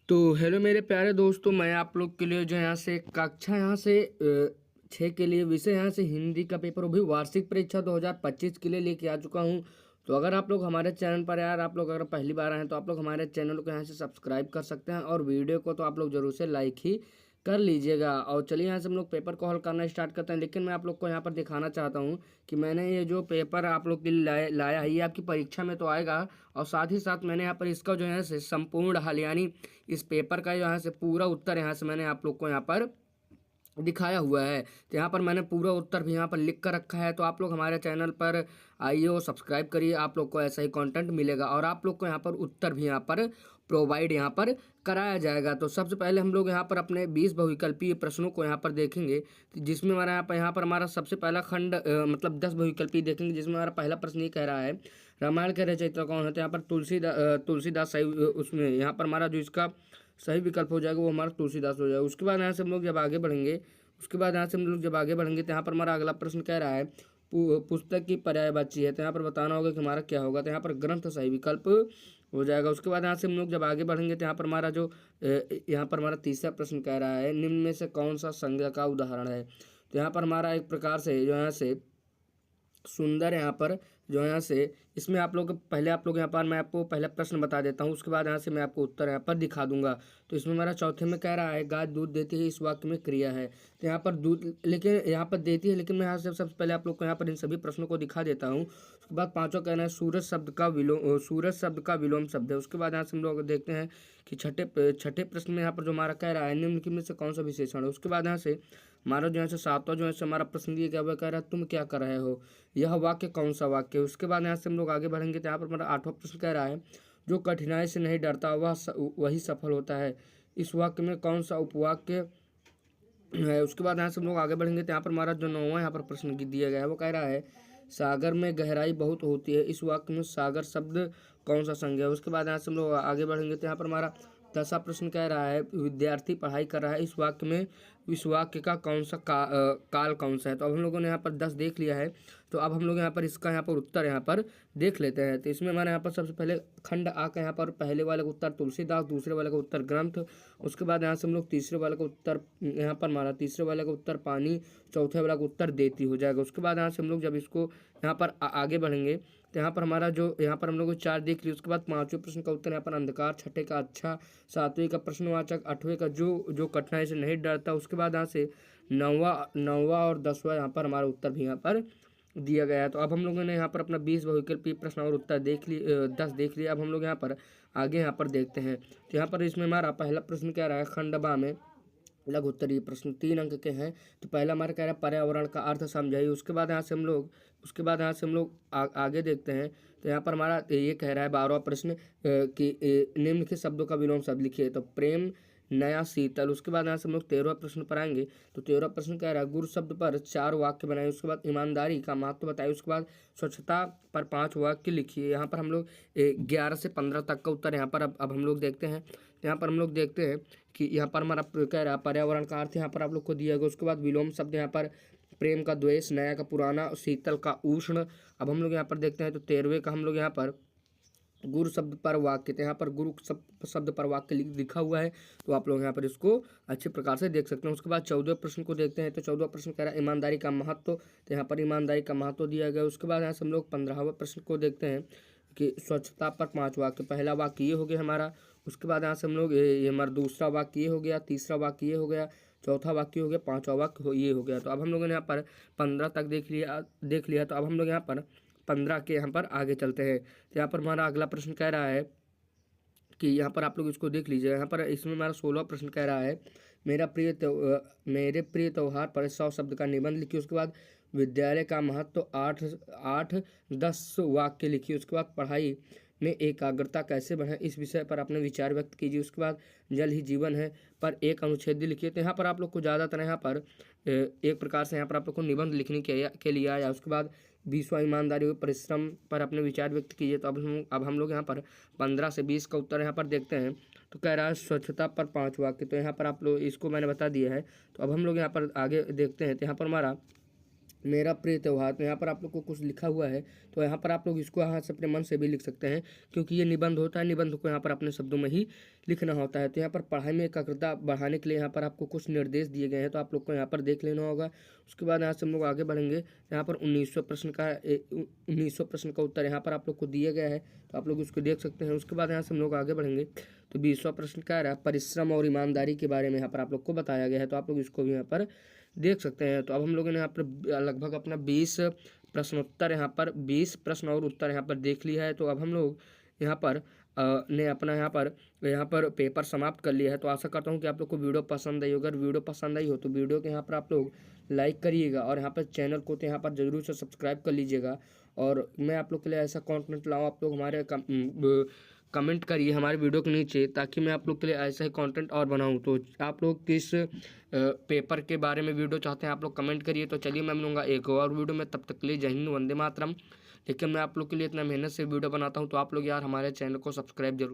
तो हेलो मेरे प्यारे दोस्तों, मैं आप लोग के लिए जो यहाँ से कक्षा यहाँ से 6 के लिए विषय यहाँ से हिंदी का पेपर वो भी वार्षिक परीक्षा 2025 के लिए लेके आ चुका हूँ। तो अगर आप लोग हमारे चैनल पर यार आप लोग अगर पहली बार आए हैं तो आप लोग हमारे चैनल को यहाँ से सब्सक्राइब कर सकते हैं और वीडियो को तो आप लोग जरूर से लाइक ही कर लीजिएगा। और चलिए यहाँ से हम लोग पेपर को हल करना स्टार्ट करते हैं। लेकिन मैं आप लोग को यहाँ पर दिखाना चाहता हूँ कि मैंने ये जो पेपर आप लोग के लिए लाया है ये आपकी परीक्षा में तो आएगा, और साथ ही साथ मैंने यहाँ पर इसका जो है से संपूर्ण हल यानी इस पेपर का यहाँ से पूरा उत्तर यहाँ से मैंने आप लोग को यहाँ पर दिखाया हुआ है। तो यहाँ पर मैंने पूरा उत्तर भी यहाँ पर लिख कर रखा है। तो आप लोग हमारे चैनल पर आइए और सब्सक्राइब करिए, आप लोग को ऐसा ही कंटेंट मिलेगा और आप लोग को यहाँ पर उत्तर भी यहाँ पर प्रोवाइड यहाँ पर कराया जाएगा। तो सबसे पहले हम लोग यहाँ पर अपने 20 बहुविकल्पीय प्रश्नों को यहाँ पर देखेंगे, जिसमें हमारा यहाँ पर हमारा सबसे पहला खंड मतलब 10 बहुविकल्पीय देखेंगे, जिसमें हमारा पहला प्रश्न ये कह रहा है रामायण के रचयिता कौन है। तो यहाँ पर तुलसीदास सही, उसमें यहाँ पर हमारा जो इसका सही विकल्प हो जाएगा वो हमारा तुलसीदास हो जाएगा। उसके बाद यहाँ से हम लोग जब आगे बढ़ेंगे तो यहाँ पर हमारा अगला प्रश्न कह रहा है पुस्तक की पर्यायवाची है। तो यहाँ पर बताना होगा कि हमारा क्या होगा। तो यहाँ पर ग्रंथ सही विकल्प हो जाएगा। उसके बाद यहाँ से हम लोग जब आगे बढ़ेंगे तो यहाँ पर हमारा जो यहाँ पर हमारा तीसरा प्रश्न कह रहा है निम्न में से कौन सा संज्ञा का उदाहरण है। तो यहाँ पर हमारा एक प्रकार से जो यहाँ से सुंदर यहाँ पर जो यहाँ से इसमें आप लोग पहले आप लोग यहाँ पर मैं आपको पहला प्रश्न बता देता हूँ, उसके बाद यहाँ से मैं आपको उत्तर यहाँ पर दिखा दूंगा। तो इसमें हमारा चौथे में कह रहा है गाय दूध देती है, इस वाक्य में क्रिया है। तो यहाँ पर दूध लेकिन यहाँ पर देती है, लेकिन मैं यहाँ से सबसे पहले आप लोग को यहाँ पर इन सभी प्रश्नों को दिखा देता हूँ। उसके बाद पाँचों कहना है सूरज शब्द का विलोम शब्द है। उसके बाद यहाँ से हम लोग देखते हैं कि छठे प्रश्न में यहाँ पर जो हमारा कह रहा है निम्नलिखित में से कौन सा विशेषण है। उसके बाद यहाँ से हमारा जो है सातवां जो है हमारा प्रश्न दिया गया वह कह रहा है तुम क्या कर रहे हो, यह वाक्य कौन सा वाक्य है। उसके बाद यहाँ से हम लोग आगे बढ़ेंगे तो यहाँ पर हमारा आठवां प्रश्न कह रहा है जो कठिनाई से नहीं डरता वही सफल होता है, इस वाक्य में कौन सा उपवाक्य है। उसके बाद यहाँ से हम लोग आगे बढ़ेंगे तो यहाँ पर हमारा जो नौवां यहाँ पर प्रश्न दिया गया है वो कह रहा है सागर में गहराई बहुत होती है, इस वाक्य में सागर शब्द कौन सा संज्ञा है। उसके बाद यहाँ से हम लोग आगे बढ़ेंगे तो यहाँ पर हमारा 10वां प्रश्न कह रहा है विद्यार्थी पढ़ाई कर रहा है, इस वाक्य का कौन सा काल कौन सा है। तो अब हम लोगों ने यहाँ पर 10 देख लिया है। तो अब हम लोग यहाँ पर इसका यहाँ पर उत्तर यहाँ पर देख लेते हैं। तो इसमें हमारे यहाँ पर सबसे पहले खंड आ का यहाँ पर पहले वाले का उत्तर तुलसीदास, दूसरे वाले का उत्तर ग्रंथ। उसके बाद यहाँ से हम लोग तीसरे वाले का उत्तर यहाँ पर हमारा तीसरे वाले का उत्तर पानी, चौथे वाला का उत्तर देती हो जाएगा। उसके बाद यहाँ से हम लोग जब इसको यहाँ पर आगे बढ़ेंगे तो यहाँ पर हमारा जो यहाँ पर हम लोग 4 देख लिया। उसके बाद 5वें प्रश्न का उत्तर यहाँ पर अंधकार, छठे का अच्छा, 7वें का प्रश्नवाचक, 8वें का जो कठिनाई से नहीं डरता। उसके बाद यहाँ से 9वां और 10वां यहाँ पर हमारा उत्तर भी यहाँ पर दिया गया है। तो अब हम लोगों ने यहाँ पर अपना 20 बहुविकल्पीय प्रश्न और उत्तर देख लिए, 10 देख लिया। अब हम लोग यहाँ पर आगे यहाँ पर देखते हैं। तो यहाँ पर इसमें हमारा पहला प्रश्न कह रहा है खंड बा में लघु उत्तरीय प्रश्न 3 अंक के हैं। तो पहला हमारा कह रहा है पर्यावरण का अर्थ समझाइए। उसके बाद यहाँ से हम लोग आगे देखते हैं। तो यहाँ पर हमारा ये कह रहा है 12वां प्रश्न कि निम्नलिखित शब्दों का विलोम शब्द लिखिए। तो प्रेम, नया, शीतल। उसके बाद यहाँ से हम लोग 13वां प्रश्न पर आएंगे। तो 13वां प्रश्न कह रहा है गुरु शब्द पर 4 वाक्य बनाए। उसके बाद ईमानदारी का महत्व बताइए। उसके बाद स्वच्छता पर 5 वाक्य लिखिए। यहाँ पर हम लोग 11 से 15 तक का उत्तर यहाँ पर अब हम लोग देखते हैं। यहाँ पर हम लोग देखते हैं कि यहाँ पर हमारा कह रहा है पर्यावरण का अर्थ यहाँ पर आप लोग को दिया गया। उसके बाद विलोम शब्द यहाँ पर प्रेम का द्वेष, नया का पुराना, शीतल का उष्ण। अब हम लोग यहाँ पर देखते हैं तो 13वें का हम लोग यहाँ पर गुरु शब्द पर वाक्य, तो यहाँ पर गुरु शब्द पर वाक्य लिखा हुआ है। तो आप लोग यहाँ पर इसको अच्छे प्रकार से देख सकते हैं। उसके बाद 14वें प्रश्न को देखते हैं। तो 14वां प्रश्न कह रहा है ईमानदारी का महत्व। तो यहाँ पर ईमानदारी का महत्व दिया गया। उसके बाद यहाँ से हम लोग 15वें प्रश्न को देखते हैं कि स्वच्छता पर 5 वाक्य। पहला वाक्य ये हो गया हमारा। उसके बाद यहाँ से हम लोग ये हमारा दूसरा वाक्य ये हो गया, तीसरा वाक्य ये हो गया, चौथा वाक्य हो गया, 5वां वाक्य ये हो गया। तो अब हम लोगों ने यहाँ पर 15 तक देख लिया। तो अब हम लोग यहाँ पर 15 के यहाँ पर आगे चलते हैं। तो यहाँ पर हमारा अगला प्रश्न कह रहा है कि यहाँ पर आप लोग इसको देख लीजिए। यहाँ पर इसमें हमारा 16वां प्रश्न कह रहा है मेरे प्रिय त्यौहार पर 100 शब्द का निबंध लिखिए। उसके बाद विद्यालय का महत्व 8-10 वाक्य लिखिए। उसके बाद पढ़ाई में एकाग्रता कैसे बढ़े इस विषय पर अपने विचार व्यक्त कीजिए। उसके बाद जल ही जीवन है पर एक अनुच्छेद लिखिए। तो यहाँ पर आप लोग को ज़्यादातर यहाँ पर एक प्रकार से यहाँ पर आप लोग को निबंध लिखने के लिए आया। उसके बाद 20वां ईमानदारी व परिश्रम पर अपने विचार व्यक्त कीजिए। तो अब हम लोग यहाँ पर 15 से 20 का उत्तर यहाँ पर देखते हैं। तो कह रहा है स्वच्छता पर 5 वाक्य। तो यहाँ पर आप लोग इसको मैंने बता दिया है। तो अब हम लोग यहाँ पर आगे देखते हैं। तो यहाँ पर हमारा मेरा प्रिय त्यौहार। तो यहाँ पर आप लोग को कुछ लिखा हुआ है, तो यहाँ पर आप लोग इसको यहाँ से अपने मन से भी लिख सकते हैं, क्योंकि ये निबंध होता है। निबंध को यहाँ पर अपने शब्दों में ही लिखना होता है। तो यहाँ पर पढ़ाई में एकाग्रता बढ़ाने के लिए यहाँ पर आपको कुछ निर्देश दिए गए हैं, तो आप लोग को यहाँ पर देख लेना होगा। उसके बाद यहाँ से हम लोग आगे बढ़ेंगे। यहाँ पर 1900 प्रश्न का उत्तर यहाँ पर आप लोग को दिया गया है, तो आप लोग उसको देख सकते हैं। उसके बाद यहाँ से हम लोग आगे बढ़ेंगे, तो 20वां प्रश्न क्या रहा, परिश्रम और ईमानदारी के बारे में यहाँ पर आप लोग को बताया गया है, तो आप लोग इसको भी यहाँ पर देख सकते हैं। तो अब हम लोगों ने यहाँ पर लगभग अपना 20 प्रश्नोत्तर यहाँ पर 20 प्रश्न और उत्तर यहाँ पर देख लिया है। तो अब हम लोग यहाँ पर ने अपना यहाँ पर पेपर समाप्त कर लिया है। तो आशा करता हूँ कि आप लोग को वीडियो पसंद आई। अगर वीडियो पसंद आई हो तो वीडियो के यहाँ पर आप लोग लाइक करिएगा, और यहाँ पर चैनल को तो यहाँ पर जरूर से सब्सक्राइब कर लीजिएगा। और मैं आप लोग के लिए ऐसा कंटेंट लाऊँ, आप लोग हमारे कमेंट करिए हमारे वीडियो के नीचे, ताकि मैं आप लोग के लिए ऐसा ही कंटेंट और बनाऊं। तो आप लोग किस पेपर के बारे में वीडियो चाहते हैं आप लोग कमेंट करिए। तो चलिए मैं मिलूंगा एक और वीडियो में, तब तक के लिए जय हिंद, वंदे मातरम। लेकिन मैं आप लोग के लिए इतना मेहनत से वीडियो बनाता हूं, तो आप लोग यार हमारे चैनल को सब्सक्राइब जरूर